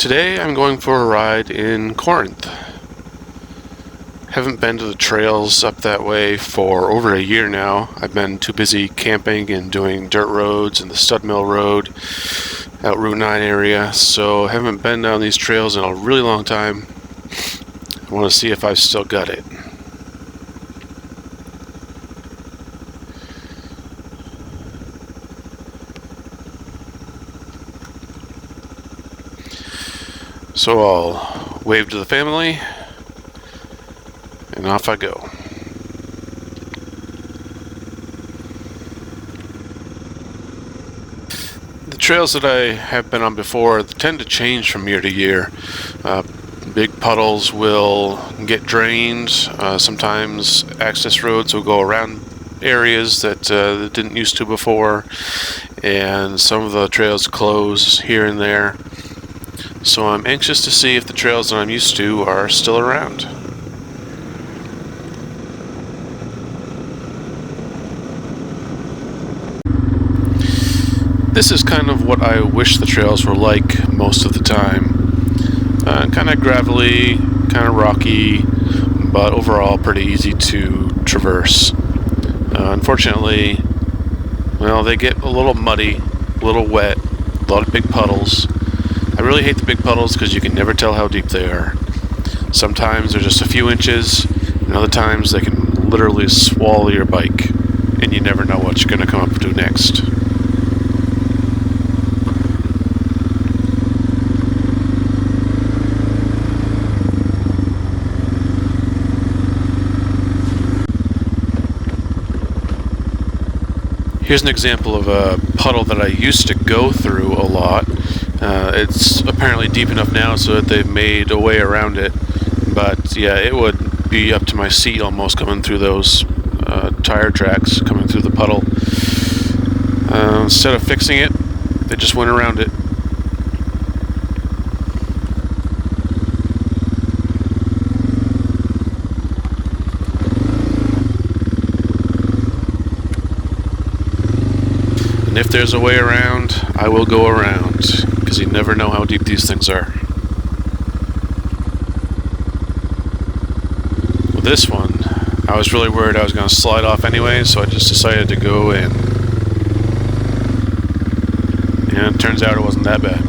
Today I'm going for a ride in Corinth. Haven't been to the trails up that way for over a year now. I've been too busy camping and doing dirt roads and the Stud Mill Road out Route 9 area, so I haven't been down these trails in a really long time. I want to see if I've still got it. So I'll wave to the family, and off I go. The trails that I have been on before tend to change from year to year. Big puddles will get drained. Sometimes access roads will go around areas that didn't used to before, and some of the trails close here and there. So I'm anxious to see if the trails that I'm used to are still around. This is kind of what I wish the trails were like most of the time. Kind of gravelly, kind of rocky, but overall pretty easy to traverse. Unfortunately, well, they get a little muddy, a little wet, a lot of big puddles. I really hate the big puddles because you can never tell how deep they are. Sometimes they're just a few inches, and other times they can literally swallow your bike, and you never know what you're going to come up to next. Here's an example of a puddle that I used to go through a lot. It's apparently deep enough now so that they've made a way around it, but yeah, it would be up to my seat almost coming through those tire tracks, coming through the puddle. Instead of fixing it, they just went around it. And if there's a way around, I will go around, because you never know how deep these things are. With this one, I was really worried I was going to slide off anyway, so I just decided to go in. And it turns out it wasn't that bad.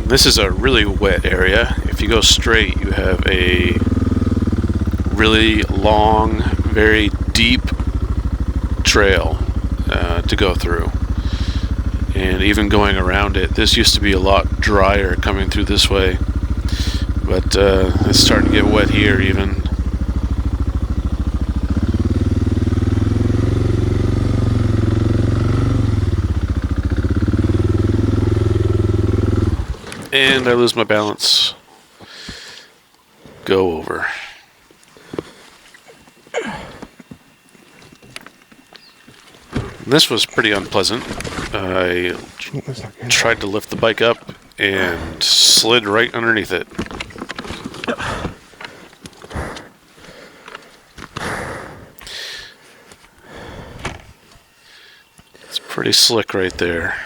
This is a really wet area. If you go straight, you have a really long, very deep trail to go through. And even going around it, this used to be a lot drier coming through this way, but it's starting to get wet here even. and I lose my balance. Go over. This was pretty unpleasant. I tried to lift the bike up and slid right underneath it. It's pretty slick right there.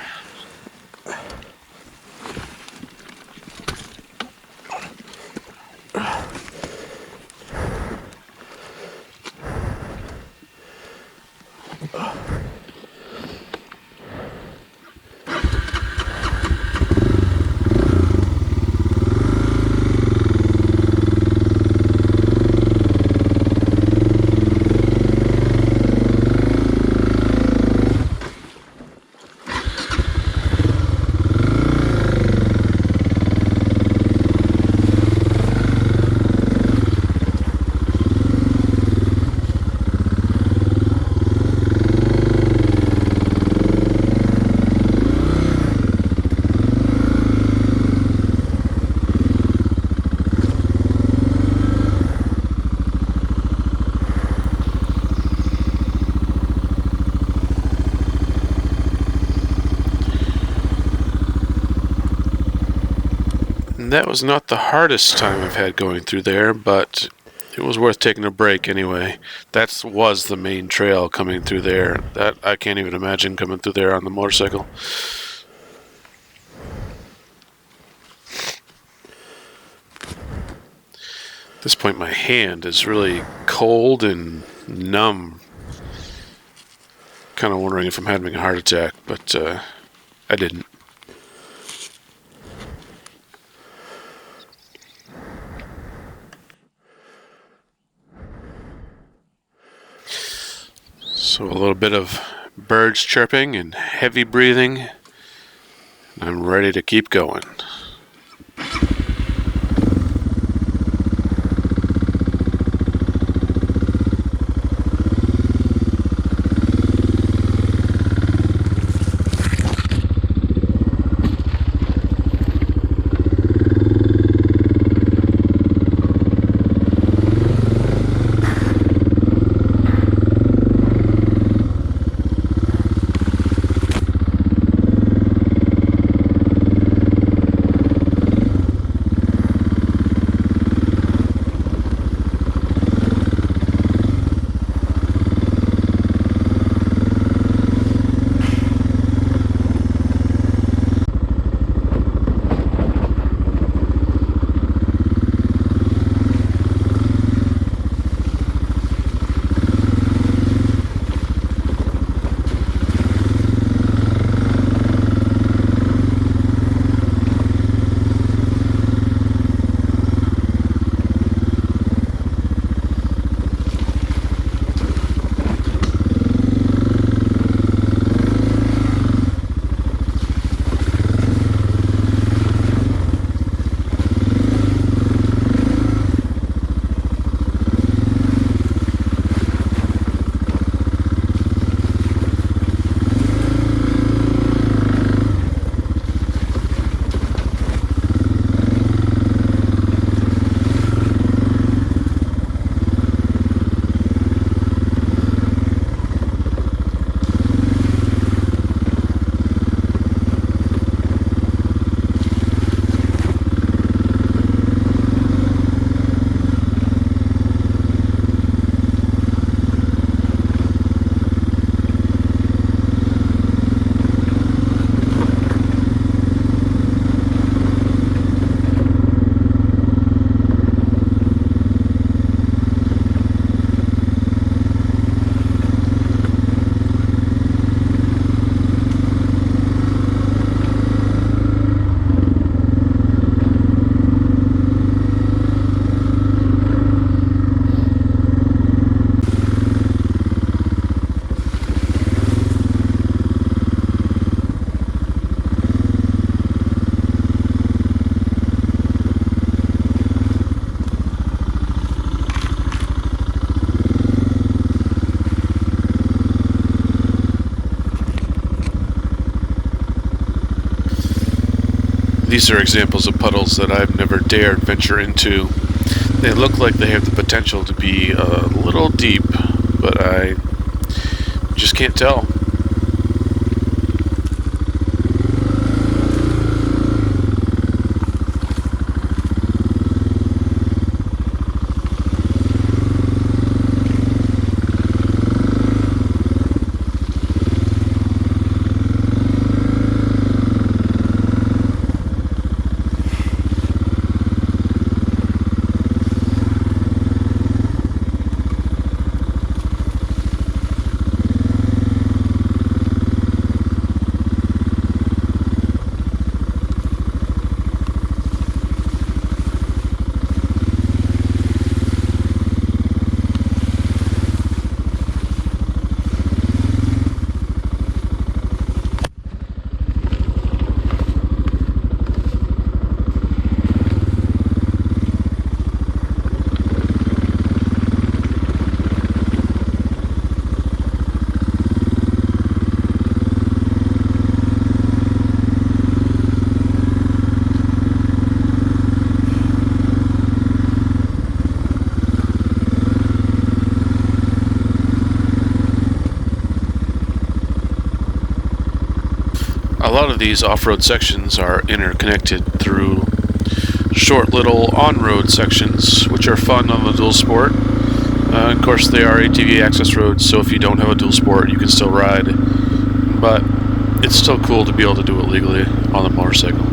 That was not the hardest time I've had going through there, but it was worth taking a break anyway. That was the main trail coming through there. That I can't even imagine coming through there on the motorcycle. At this point, my hand is really cold and numb. Kind of wondering if I'm having a heart attack, but I didn't. So a little bit of birds chirping and heavy breathing, and I'm ready to keep going. These are examples of puddles that I've never dared venture into. They look like they have the potential to be a little deep, but I just can't tell. A lot of these off-road sections are interconnected through short little on-road sections, which are fun on the dual sport. Of course, they are ATV access roads, so if you don't have a dual sport, you can still ride. But it's still cool to be able to do it legally on a motorcycle.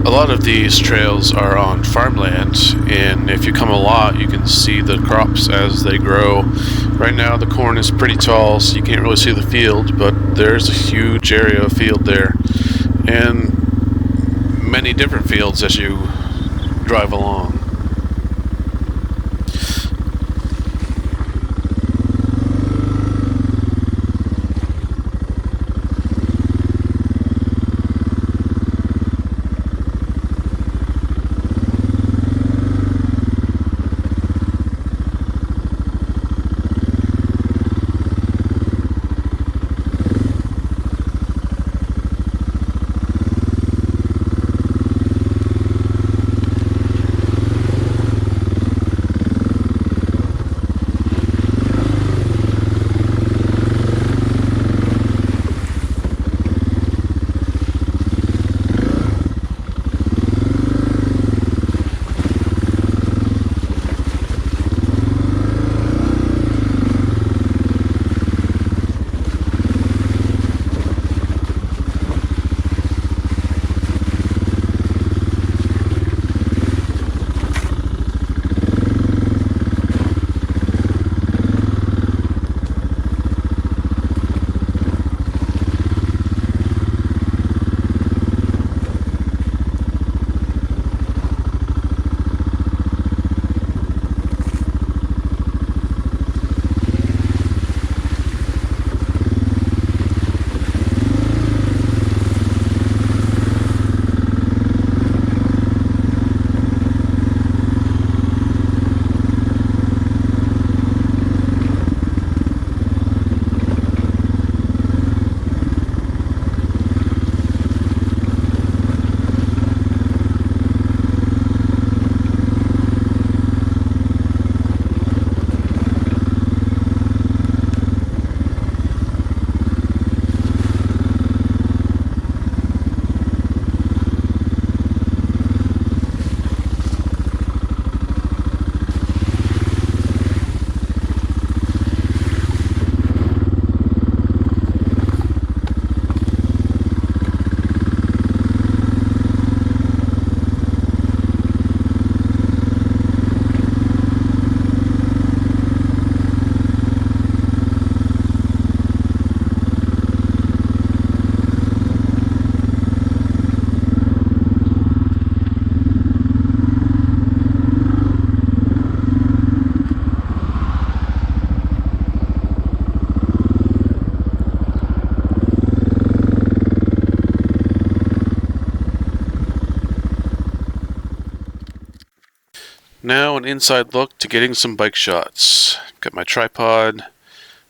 A lot of these trails are on farmland, and if you come a lot, you can see the crops as they grow. Right now the corn is pretty tall, so you can't really see the field, but there's a huge area of field there, and many different fields as you drive along. Now an inside look to getting some bike shots. Got my tripod,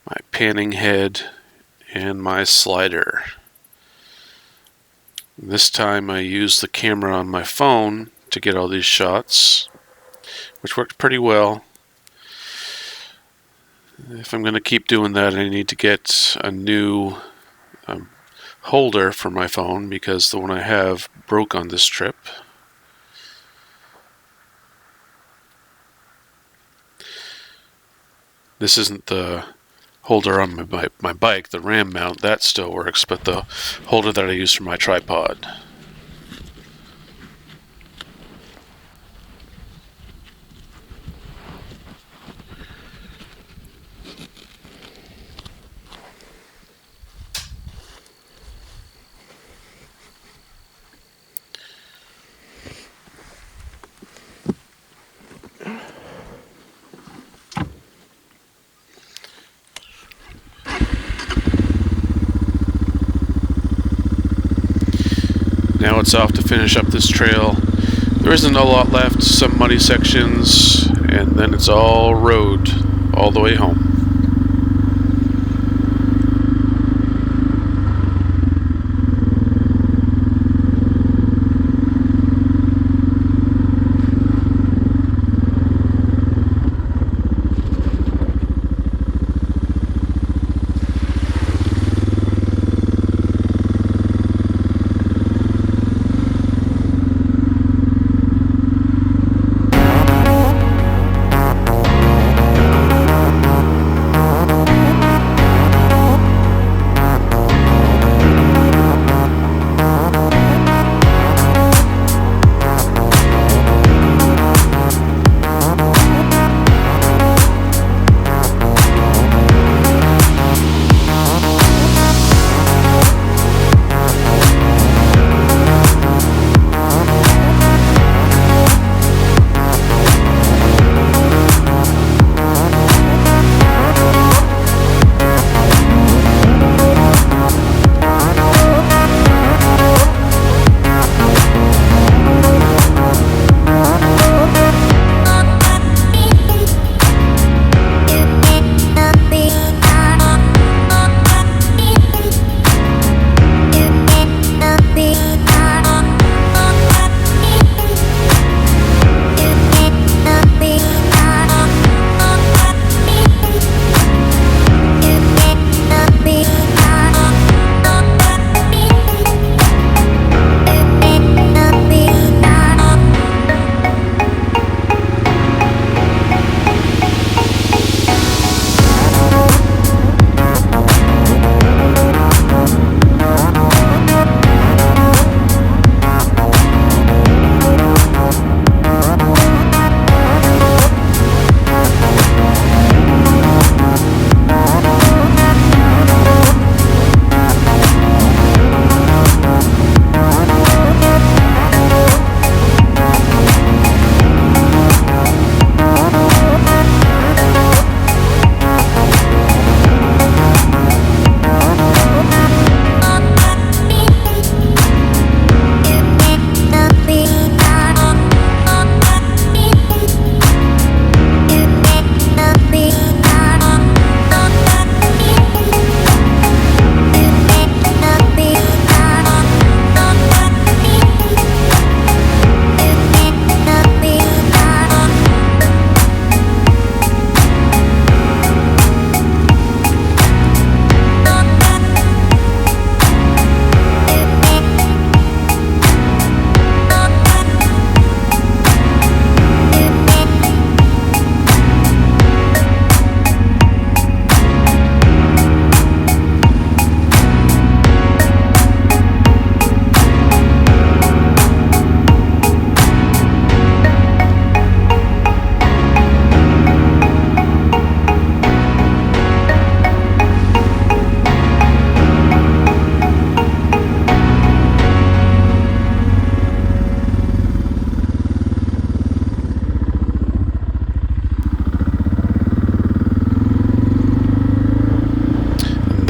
my panning head, and my slider. This time I used the camera on my phone to get all these shots, which worked pretty well. If I'm going to keep doing that, I need to get a new holder for my phone because the one I have broke on this trip. This isn't the holder on my bike, the RAM mount, that still works, but the holder that I use for my tripod. Now it's off to finish up this trail. There isn't a lot left, some muddy sections, and then it's all road all the way home.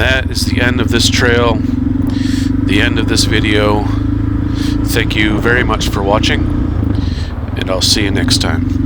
that is the end of this trail, the end of this video. Thank you very much for watching, and I'll see you next time.